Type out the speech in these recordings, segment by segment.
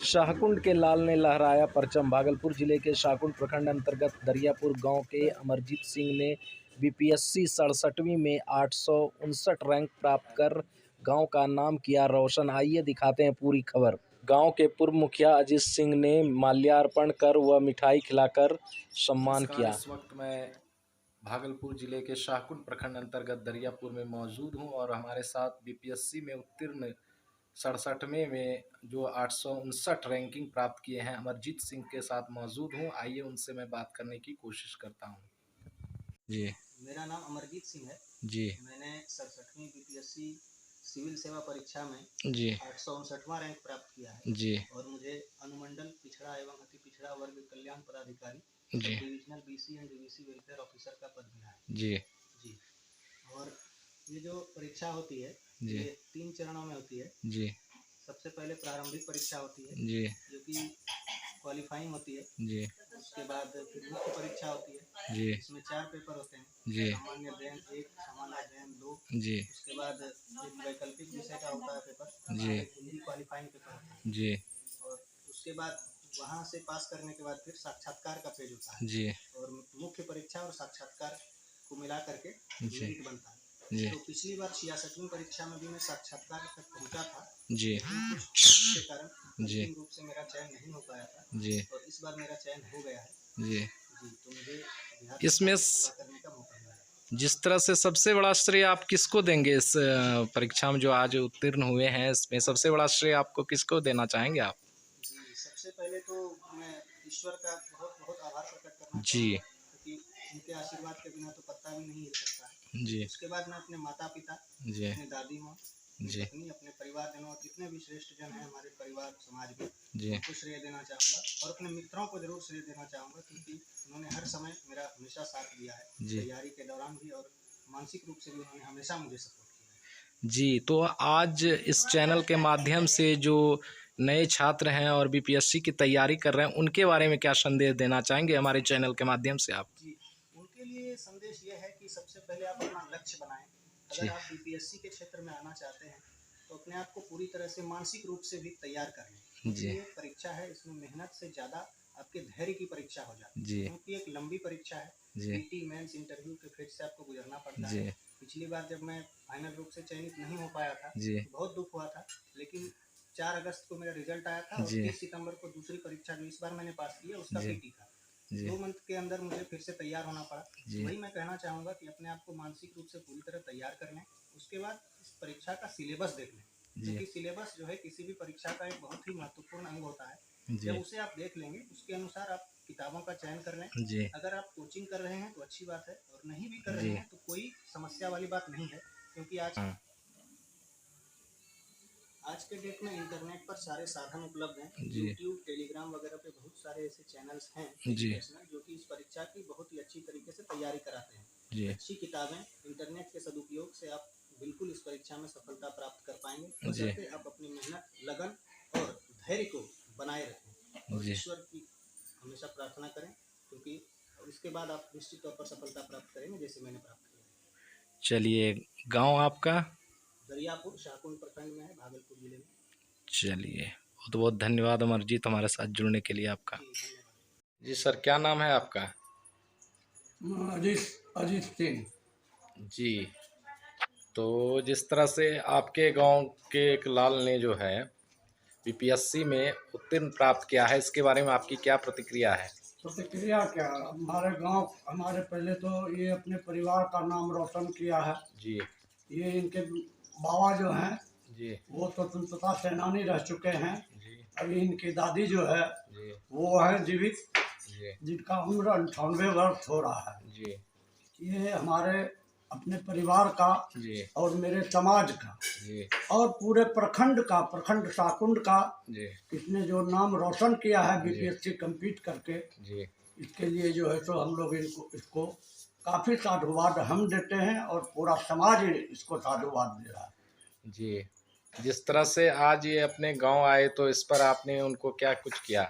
शाहकुंड के लाल ने लहराया परचम। भागलपुर जिले के शाहकुंड प्रखंड अंतर्गत दरियापुर गांव के अमरजीत सिंह ने बीपीएससी 67वीं में 859 रैंक प्राप्त कर गांव का नाम किया रोशन। आइए दिखाते हैं पूरी खबर। गांव के पूर्व मुखिया अजीत सिंह ने माल्यार्पण कर व मिठाई खिलाकर सम्मान किया। इस वक्त मैं भागलपुर जिले के शाहकुंड प्रखंड अंतर्गत दरियापुर में मौजूद हूं और हमारे साथ बीपीएससी में उत्तीर्ण 67वें में जो 859 रैंकिंग प्राप्त किए हैं अमरजीत सिंह के साथ मौजूद हूं। आइए उनसे मैं बात करने की कोशिश करता हूं। जी, मेरा नाम अमरजीत सिंह है। जी, मैंने 67वीं बीपीएससी सिविल सेवा परीक्षा में जी, 859वां रैंक प्राप्त किया है जी, और मुझे अनुमंडल पिछड़ा एवं अति पिछड़ा वर्ग कल्याण पदाधिकारी जी, divisional BC and DVC welfare officer का पद मिला है। जी, जी। और ये जो परीक्षा होती है जी, ये 3 चरणों में होती है। जी, सबसे पहले प्रारंभिक परीक्षा होती है जी, जो कि क्वालिफाइंग होती है। जी, उसके बाद फिर मुख्य परीक्षा होती है जी, इसमें 4 पेपर होते हैं। जी, सामान्य अध्ययन 1, सामान्य अध्ययन 2। जी, उसके बाद एक वैकल्पिक विषय का होता है पेपर जी, और एक हिंदी क्वालिफाइंग पेपर होता है। जी, और उसके बाद वहाँ से पास करने के बाद फिर साक्षात्कार का पेज होता है जी, और मुख्य परीक्षा और साक्षात्कार को मिला करके जी, मेरिट बनता है। जी, तो पिछली बार 66वीं परीक्षा में भी मैं साक्षात्कार तक पहुंचा था जी, लेकिन कुछ के कारण जी, अंतिम रूप से मेरा चयन नहीं हो पाया था जी, और इस बार मेरा चयन हो गया है। जी। जी, तो मुझे बिहार इसमें सरकार में सेवा करने का मौका मिला है। जिस तरह से सबसे बड़ा श्रेय आप किसको देंगे इस परीक्षा में जो आज उत्तीर्ण हुए हैं, इसमें सबसे बड़ा श्रेय आपको किसको देना चाहेंगे आप? जी, सबसे पहले तो मैं ईश्वर का बहुत बहुत आभार प्रकट करना जी, चाहूँगा क्योंकि उनके आशीर्वाद के बिना तो पत्ता भी नहीं हिल सकता है। जी, उसके बाद मैं अपने माता-पिता, जी, अपने दादी माँ, अपनी जी, पत्नी, अपने परिवारजनों और जितने भी श्रेष्ठ जन हैं हमारे परिवार समाज में, जी, उनको श्रेय देना चाहूँगा और अपने मित्रों को ज़रूर श्रेय देना चाहूँगा क्योंकि उन्होंने हर समय मेरा हमेशा साथ दिया है, जी, तैयारी के दौरान भी और मानसिक रूप से भी उन्होंने हमेशा मुझे सपोर्ट किया है। जी। तो आज इस चैनल के माध्यम से जो नए छात्र हैं और बीपीएससी की तैयारी कर रहे हैं, उनके बारे में क्या संदेश देना चाहेंगे हमारे चैनल के माध्यम से आप? जी, उनके लिए संदेश ये है कि सबसे पहले आप अपना लक्ष्य बनाएं। जी, अगर आप बीपीएससी के क्षेत्र में आना चाहते हैं तो अपने आप को पूरी तरह से मानसिक रूप से भी तैयार कर लें क्योंकि जी, ये परीक्षा है, इसमें मेहनत से ज़्यादा आपके धैर्य की परीक्षा हो जाती है जी, क्योंकि एक लंबी परीक्षा है। जी, पीटी मेंस इंटरव्यू के फेज से आपको गुजरना पड़ता है। जी, पिछली बार जब मैं फाइनल रूप से चयनित नहीं हो पाया था जी, तो बहुत दुख हुआ था, लेकिन 4 अगस्त को मेरा रिजल्ट आया था और जी, 30 सितंबर को दूसरी परीक्षा जो इस बार मैंने पास की है उसका जी, पीटी था। जी, 2 मंथ के अंदर मुझे फिर से तैयार होना पड़ा। तो जी, वही मैं कहना चाहूँगा कि अपने आप को मानसिक रूप से पूरी तरह तैयार कर लें। उसके बाद इस परीक्षा का सिलेबस देख लें जी, क्योंकि सिलेबस जो है किसी भी परीक्षा का एक बहुत ही महत्वपूर्ण अंग होता है। जब जी, उसे आप देख लेंगे उसके अनुसार आप किताबों का चयन कर लें। जी, अगर आप कोचिंग कर रहे हैं तो अच्छी बात है और नहीं भी कर रहे जी, हैं तो कोई समस्या वाली बात नहीं है क्योंकि हाँ, आज के डेट में इंटरनेट पर सारे साधन उपलब्ध हैं। जी, यूट्यूब, टेलीग्राम वगैरह पे बहुत सारे ऐसे चैनल्स हैं जी, एजुकेशनल जो कि इस परीक्षा की बहुत ही अच्छी तरीके से तैयारी कराते हैं। जी, अच्छी किताबें, इंटरनेट के सदुपयोग से आप बिल्कुल इस परीक्षा में सफलता प्राप्त कर पाएंगे जी, बशर्ते आप अपनी मेहनत, लगन और धैर्य को बनाए रखें और जी। ईश्वर की हमेशा प्रार्थना करें क्योंकि इसके बाद आप निश्चित तौर पर सफलता प्राप्त करेंगे जैसे मैंने प्राप्त किया है। चलिए, गाँव आपका? दरियापुर शाहकुंड प्रखंड में है, भागलपुर जिले में। चलिए, बहुत बहुत धन्यवाद अमरजीत हमारे साथ जुड़ने के लिए आपका। जी, धन्यवाद। जी सर, क्या नाम है आपका? अजीत अजीत सिंह। जी, तो जिस तरह से आपके गांव के एक लाल ने जो है बीपीएससी में उत्तीर्ण प्राप्त किया है, इसके बारे में आपकी क्या प्रतिक्रिया है? प्रतिक्रिया क्या, हमारे गांव, हमारे पहले तो ये अपने परिवार का नाम रोशन किया है। जी, ये इनके बाबा जो हैं जी, वो स्वतंत्रता सेनानी रह चुके हैं। जी, अभी इनकी दादी जो है जी, वो है जीवित, जी, जिनका उम्र 98 वर्ष हो रहा है। जी, ये हमारे अपने परिवार का जी, और मेरे समाज का जी, और पूरे प्रखंड का, प्रखंड शाहकुंड का जी, इसने जो नाम रोशन किया है जी, बीपीएससी कंप्लीट करके, जी, इसके लिए जो है तो हम लोग इसको काफ़ी साधुवाद हम देते हैं और पूरा समाज इसको साधुवाद दे रहा है। जी। जिस तरह से आज ये अपने गांव आए तो इस पर आपने उनको क्या कुछ किया?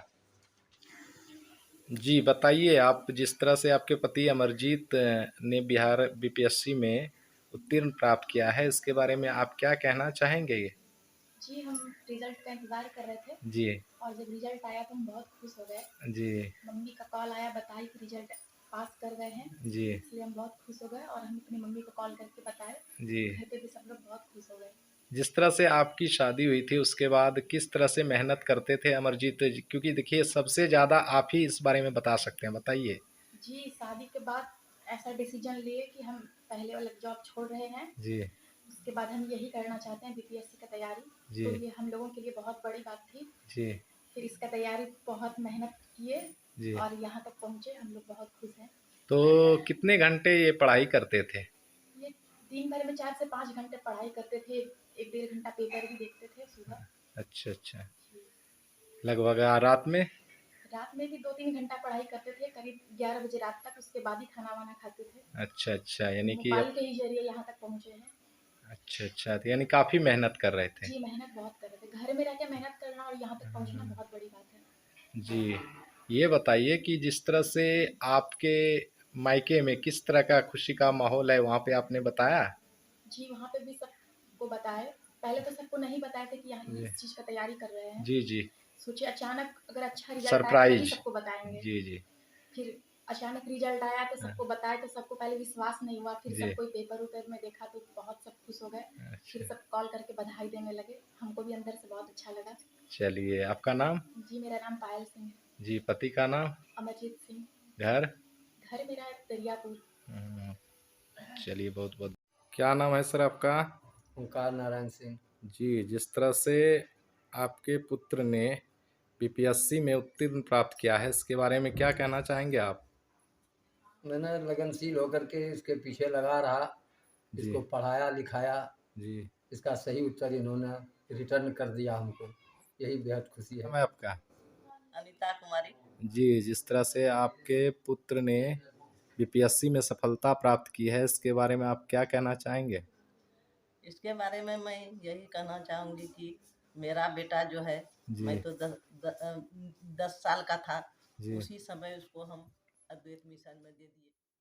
जी, बताइए आप। जिस तरह से आपके पति अमरजीत ने बिहार बीपीएससी में उत्तीर्ण प्राप्त किया है, इसके बारे में आप क्या कहना चाहेंगे? जी, हम रिज़ल्ट का इंतज़ार कर रहे थे जी और जब रिज़ल्ट आया तो हम बहुत खुश हो गए। जी मम्मी का कॉल आया बताई कि रिज़ल्ट पास कर गए हैं, जी इसलिए हम बहुत खुश हो गए और हम अपनी मम्मी को कॉल करके बताए। जी। घर पे भी सब लोग बहुत खुश हो गए। जिस तरह से आपकी शादी हुई थी उसके बाद किस तरह से मेहनत करते थे अमरजीत जी? क्योंकि देखिए सबसे ज़्यादा आप ही इस बारे में बता सकते हैं, बताइए। जी, शादी के बाद ऐसा डिसीजन लिए कि हम पहले वाला जॉब छोड़ रहे हैं, जी उसके बाद हम यही करना चाहते हैं बीपीएससी का तैयारी। जी तो ये हम लोगों के लिए बहुत बड़ी बात थी। जी फिर इसका तैयारी बहुत मेहनत किए जी। और यहाँ तक पहुँचे, हम लोग बहुत खुश हैं। तो कितने घंटे ये पढ़ाई करते थे? ये दिन भर में 4 से 5 घंटे पढ़ाई करते थे, 1 डेढ़ घंटा पेपर भी देखते थे सुबह। अच्छा अच्छा। लगभग रात में? रात में भी 2-3 घंटा पढ़ाई करते थे, करीब 11 बजे रात तक, उसके बाद ही खाना-वाना खाते थे। अच्छा अच्छा, यानी कि मोबाइल के ही ज़रिए यहाँ तक पहुँचे हैं। अच्छा अच्छा, तो यानी काफ़ी मेहनत कर रहे थे। जी, मेहनत बहुत कर रहे थे। घर में रह के मेहनत करना और यहाँ तक पहुँचना बहुत बड़ी बात है। जी, ये बताइए कि जिस तरह से आपके मायके में किस तरह का खुशी का माहौल है, वहाँ पे आपने बताया? जी, वहाँ पे भी सबको बताए। पहले तो सबको नहीं बताए थे कि यहाँ जी इस चीज़ का तैयारी कर रहे हैं। जी जी। सोचे अचानक अगर अच्छा रिज़ल्ट आएगा तभी सरप्राइज। सबको बताएँगे। जी जी फिर अचानक रिज़ल्ट आया तो सबको बताए तो सबको पहले विश्वास नहीं हुआ। फिर जी। सब कोई पेपर-वेपर में देखा तो बहुत सब खुश हो गए। फिर अच्छा, सब कॉल करके बधाई देने लगे। हमको भी अंदर से बहुत अच्छा लगा। चलिए आपका नाम? जी, मेरा नाम पायल सिंह है। जी, पति का नाम? अमरजीत सिंह। घर? घर मेरा दरियापुर। हम्म, चलिए बहुत बहुत। क्या नाम है सर आपका? ओंकार नारायण सिंह। जी, जिस तरह से आपके पुत्र ने बीपीएससी में उत्तीर्ण प्राप्त किया है, इसके बारे में क्या कहना चाहेंगे आप? मैंने लगनशील होकर के इसके पीछे लगा रहा, जी इसको पढ़ाया लिखाया, जी। इसका सही उत्तर इन्होंने रिटर्न कर दिया हमको, यही बेहद खुशी है। नाम है आपका? अनीता कुमारी। जी, जिस तरह से आपके पुत्र ने बीपीएससी में सफलता प्राप्त की है, इसके बारे में आप क्या कहना चाहेंगे? इसके बारे में मैं यही कहना चाहूँगी कि मेरा बेटा जो है, जी मैं तो 10 साल का था, जी। उसी समय उसको हम अद्वैत मिशन में दे दिए।